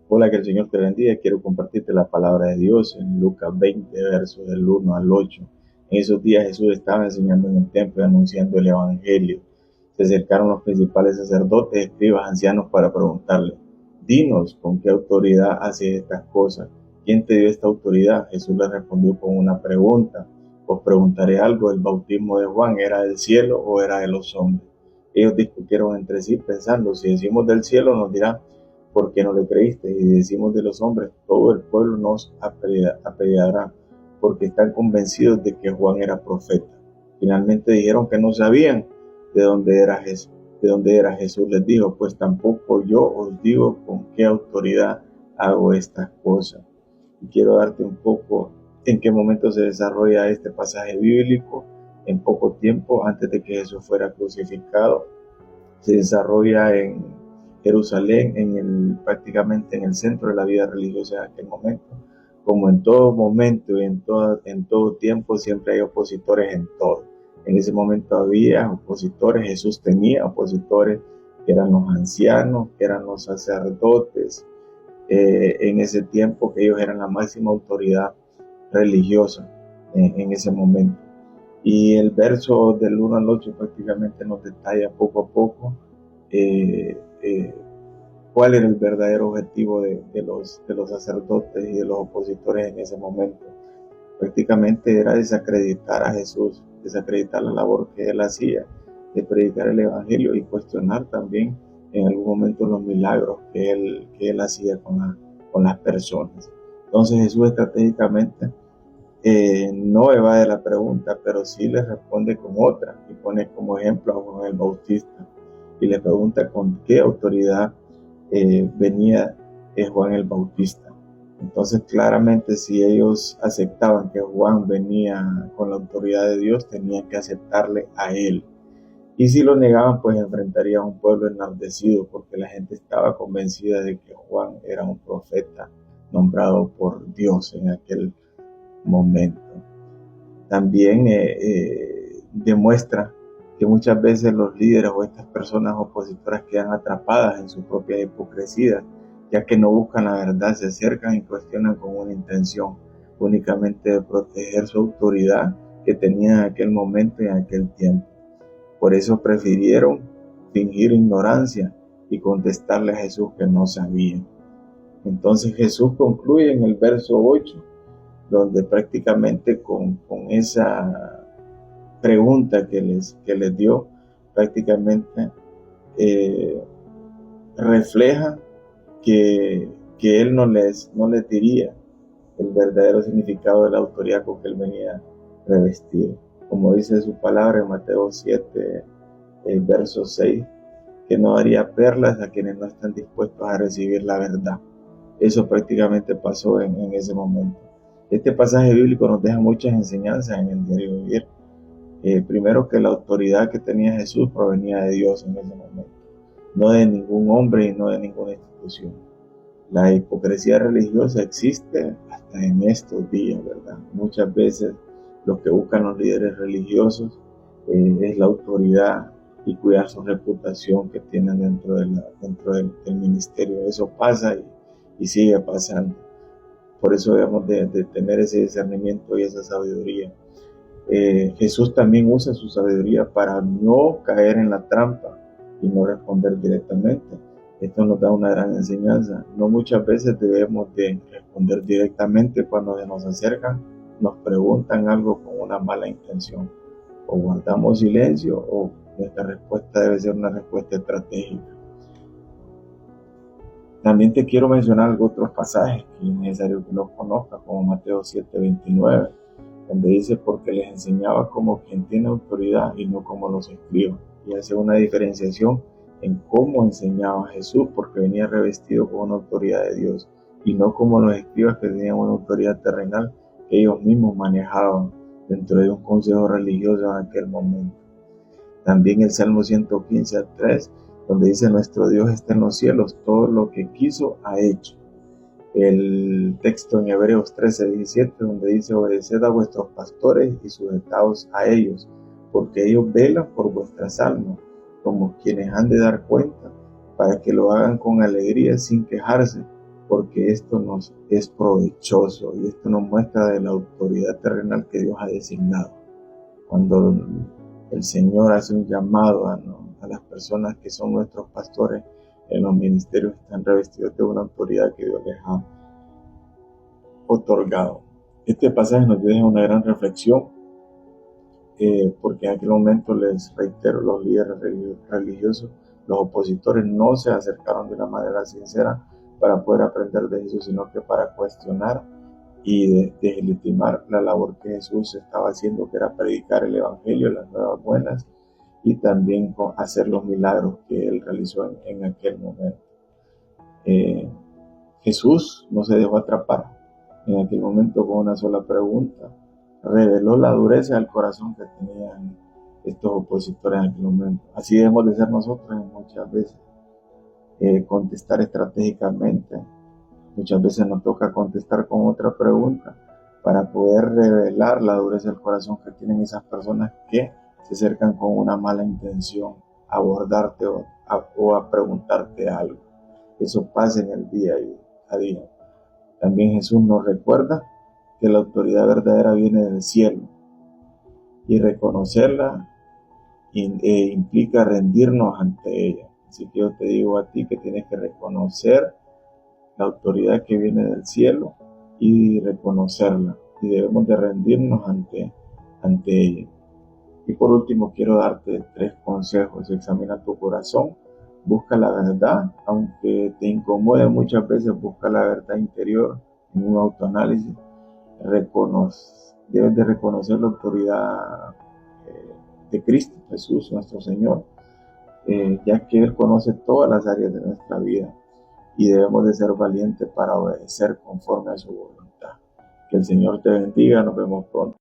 Hola, que el Señor te bendiga. Quiero compartirte la palabra de Dios en Lucas 20, versos del 1 al 8. En esos días Jesús estaba enseñando en el templo y anunciando el Evangelio. Se acercaron los principales sacerdotes, escribas, ancianos para preguntarle: dinos, ¿con qué autoridad haces estas cosas? ¿Quién te dio esta autoridad? Jesús les respondió con una pregunta: os preguntaré algo, ¿el bautismo de Juan era del cielo o era de los hombres? Ellos discutieron entre sí pensando: si decimos del cielo, nos dirá: ¿por qué no le creíste? Y decimos de los hombres, todo el pueblo nos apedreará, porque están convencidos de que Juan era profeta. Finalmente dijeron que no sabían de dónde era Jesús. De dónde era Jesús. Les dijo: pues tampoco yo os digo con qué autoridad hago estas cosas. Y quiero darte un poco en qué momento se desarrolla este pasaje bíblico. En poco tiempo antes de que Jesús fuera crucificado, se desarrolla en Jerusalén, prácticamente en el centro de la vida religiosa en aquel momento. Como en todo momento y en todo tiempo, siempre hay opositores en todo. En ese momento había opositores, Jesús tenía opositores, que eran los ancianos, que eran los sacerdotes, en ese tiempo, que ellos eran la máxima autoridad religiosa en ese momento. Y el verso del 1 al 8 prácticamente nos detalla poco a poco eh, eh, cuál era el verdadero objetivo de los sacerdotes y de los opositores en ese momento. Prácticamente era desacreditar a Jesús, desacreditar la labor que él hacía, de predicar el Evangelio y cuestionar también en algún momento los milagros que él hacía con las personas. Entonces Jesús estratégicamente no evade la pregunta, pero sí le responde con otra y pone como ejemplo a Juan el Bautista y le pregunta con qué autoridad venía Juan el Bautista. Entonces claramente, si ellos aceptaban que Juan venía con la autoridad de Dios, tenían que aceptarle a él. Y si lo negaban, pues enfrentaría a un pueblo enardecido, porque la gente estaba convencida de que Juan era un profeta nombrado por Dios en aquel momento. También demuestra que muchas veces los líderes o estas personas opositoras quedan atrapadas en su propia hipocresía, ya que no buscan la verdad, se acercan y cuestionan con una intención únicamente de proteger su autoridad que tenían en aquel momento y en aquel tiempo. Por eso prefirieron fingir ignorancia y contestarle a Jesús que no sabían. Entonces Jesús concluye en el verso 8, donde prácticamente con esa pregunta que les dio, prácticamente eh, refleja que él no les diría el verdadero significado de la autoridad con que él venía revestido. Como dice su palabra en Mateo 7, el verso 6, que no daría perlas a quienes no están dispuestos a recibir la verdad. Eso prácticamente pasó en ese momento. Este pasaje bíblico nos deja muchas enseñanzas en el diario vivir. Primero, que la autoridad que tenía Jesús provenía de Dios en ese momento, no de ningún hombre y no de ninguna institución. La hipocresía religiosa existe hasta en estos días, ¿verdad? Muchas veces lo que buscan los líderes religiosos es la autoridad y cuidar su reputación que tienen dentro del ministerio. Eso pasa y sigue pasando. Por eso debemos de tener ese discernimiento y esa sabiduría. Jesús también usa su sabiduría para no caer en la trampa y no responder directamente. Esto nos da una gran enseñanza. No muchas veces debemos de responder directamente cuando se nos acercan, nos preguntan algo con una mala intención. O guardamos silencio o nuestra respuesta debe ser una respuesta estratégica. También te quiero mencionar otros pasajes que es necesario que los conozcas, como Mateo 7:29, donde dice: porque les enseñaba como quien tiene autoridad y no como los escribas. Y hace una diferenciación en cómo enseñaba Jesús, porque venía revestido con una autoridad de Dios y no como los escribas, que tenían una autoridad terrenal que ellos mismos manejaban dentro de un consejo religioso en aquel momento. También el Salmo 115:3, donde dice: nuestro Dios está en los cielos, todo lo que quiso ha hecho. El texto en Hebreos 13:17, donde dice: obedeced a vuestros pastores y sujetaos a ellos, porque ellos velan por vuestras almas, como quienes han de dar cuenta, para que lo hagan con alegría sin quejarse, porque esto nos es provechoso y esto nos muestra de la autoridad terrenal que Dios ha designado. Cuando el Señor hace un llamado a las personas que son nuestros pastores en los ministerios, están revestidos de una autoridad que Dios les ha otorgado. Este pasaje nos deja una gran reflexión, porque en aquel momento, les reitero, los líderes religiosos, los opositores, no se acercaron de una manera sincera para poder aprender de Jesús, sino que para cuestionar y deslegitimar la labor que Jesús estaba haciendo, que era predicar el Evangelio, las nuevas buenas, y también hacer los milagros que Él realizó en aquel momento. Jesús no se dejó atrapar en aquel momento con una sola pregunta. Reveló la dureza del corazón que tenían estos opositores en aquel momento. Así debemos de ser nosotros muchas veces. Contestar estratégicamente. Muchas veces nos toca contestar con otra pregunta para poder revelar la dureza del corazón que tienen esas personas que se acercan con una mala intención a abordarte o a preguntarte algo. Eso pasa en el día a día. También Jesús nos recuerda que la autoridad verdadera viene del cielo, y reconocerla implica rendirnos ante ella. Así que yo te digo a ti que tienes que reconocer la autoridad que viene del cielo y reconocerla, y debemos de rendirnos ante ella. Y por último, quiero darte 3 consejos. Examina tu corazón, busca la verdad, aunque te incomode muchas veces, busca la verdad interior en un autoanálisis. Debes de reconocer la autoridad de Cristo Jesús, nuestro Señor, ya que Él conoce todas las áreas de nuestra vida, y debemos de ser valientes para obedecer conforme a su voluntad. Que el Señor te bendiga. Nos vemos pronto.